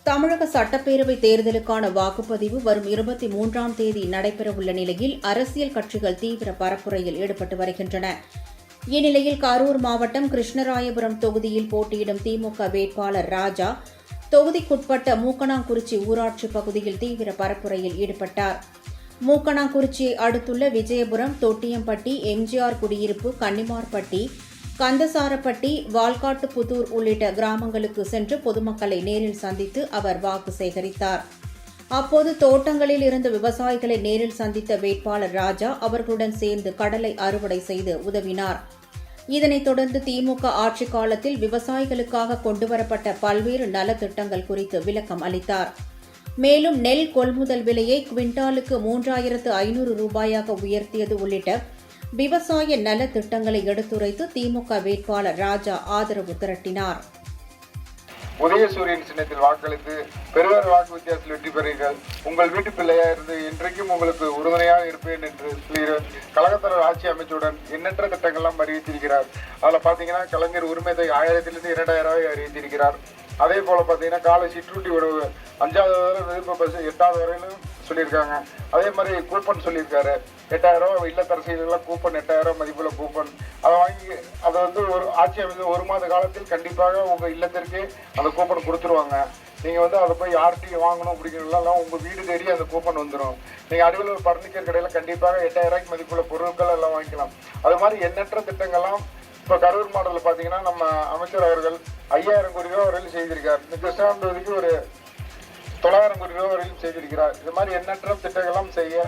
தமிழக சட்டப்பேரவை தேர்தலுக்கான வாக்குப்பதிவு வரும் 23ஆம் தேதி நடைபெறவுள்ள நிலையில் அரசியல் கட்சிகள் தீவிர பரப்புரையில் ஈடுபட்டு வருகின்றன. இந்நிலையில் கரூர் மாவட்டம் கிருஷ்ணராயபுரம் தொகுதியில் போட்டியிடும் திமுக வேட்பாளர் ராஜா தொகுதிக்குட்பட்ட மூக்கனாங்குறிச்சி ஊராட்சி பகுதியில் தீவிர பரப்புரையில் ஈடுபட்டார். மூக்கனாங்குறிச்சியை அடுத்துள்ள விஜயபுரம், தொட்டியம்பட்டி, எம்ஜிஆர் குடியிருப்பு, கன்னிமார்பட்டி, கந்தசாரப்பட்டி, வால்காட்டுப்புதூர் உள்ளிட்ட கிராமங்களுக்கு சென்று பொதுமக்களை நேரில் சந்தித்து அவர் வாக்கு சேகரித்தார். அப்போது தோட்டங்களில் இருந்த விவசாயிகளை நேரில் சந்தித்த வேட்பாளர் ராஜா அவர்களுடன் சேர்ந்து கடலை அறுவடை செய்து உதவினார். இதனைத் தொடர்ந்து திமுக ஆட்சிக் காலத்தில் விவசாயிகளுக்காக கொண்டுவரப்பட்ட பல்வேறு நலத்திட்டங்கள் குறித்து விளக்கம் அளித்தார். மேலும் நெல் கொள்முதல் விலையை குவிண்டாலுக்கு 3500 ரூபாயாக உயர்த்தியது உள்ளிட்ட விவசாய நல திட்டங்களை எடுத்துரைத்து திமுக வேட்பாளர் ராஜா ஆதரவு திரட்டினார். உதயசூரியன் சின்னத்தில் வாக்களித்து பெருவார் வாக்கு வித்தியாசத்தில் வெற்றி பெறுங்கள். உங்கள் வீட்டு பிள்ளையா இருந்து இன்றைக்கும் உங்களுக்கு உறுதுணையாக இருப்பேன் என்று சொல்கிறார். கழகத்தலைவர் ஆட்சி அமைச்சுடன் எண்ணற்ற திட்டங்கள்லாம் அறிவித்திருக்கிறார். அதில் பார்த்தீங்கன்னா கலைஞர் உரிமை தொகை 1000 2000 அறிவித்திருக்கிறார். அதே போல பார்த்தீங்கன்னா காலை சிற்றுண்டி உணவு 5வது வரை விருப்ப பஸ் 8வது வரையிலும் சொல்லியிருக்காங்க. அதே மாதிரி கூப்பன் சொல்லியிருக்காரு. 8000 ரூபா இல்லத்தரசிகளுக்கெல்லாம் கூப்பன் 8000 மதிப்புள்ள கூப்பன் அதை வாங்கி அதை ஒரு ஆட்சி அமைந்து 1 மாத காலத்தில் கண்டிப்பாக உங்கள் இல்லத்திற்கே அந்த கூப்பன் கொடுத்துருவாங்க. நீங்கள் அதை போய் யார்கிட்டையும் வாங்கணும் அப்படிங்கிறதுலாம் உங்கள் வீடு தேடி அந்த கூப்பன் வந்துடும். நீங்கள் அடிவில் ஒரு பர்னிச்சர் கடையில் கண்டிப்பாக 8000 ரூபாய்க்கு மதிப்புள்ள பொருட்கள் எல்லாம் வாங்கிக்கலாம். அது மாதிரி எண்ணற்ற திட்டங்கள்லாம் இப்போ கரூர் மாவட்டத்தில் பார்த்தீங்கன்னா நம்ம அமைச்சர் அவர்கள் 5000 கோடி ரூபா வரையிலும் செய்திருக்கார். இந்த கிருஷ்ணாபுரம் தொகுதிக்கு ஒரு 900 கோடி ரூபா வரையிலும் செய்திருக்கிறார். இது மாதிரி எண்ணற்ற திட்டங்கள்லாம் செய்ய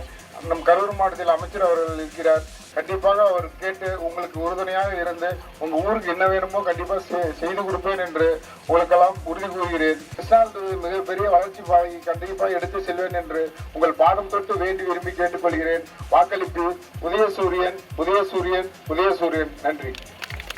நம் கரூர் மாவட்டத்தில் அமைச்சர் அவர்கள் இருக்கிறார். கண்டிப்பாக அவர் கேட்டு உங்களுக்கு உறுதுணையாக இருந்து உங்கள் ஊருக்கு என்ன வேணுமோ கண்டிப்பாக செய்து கொடுப்பேன் என்று உங்களுக்கெல்லாம் உறுதி கூறுகிறேன். கிருஷ்ணாபுரம் மிகப்பெரிய வளர்ச்சி பாதையை கண்டிப்பாக எடுத்து செல்வேன் என்று உங்கள் பாதம் தொட்டு வேண்டி விரும்பி கேட்டுக்கொள்கிறேன். வாக்களிப்பு உதயசூரியன், உதயசூரியன், உதயசூரியன். நன்றி.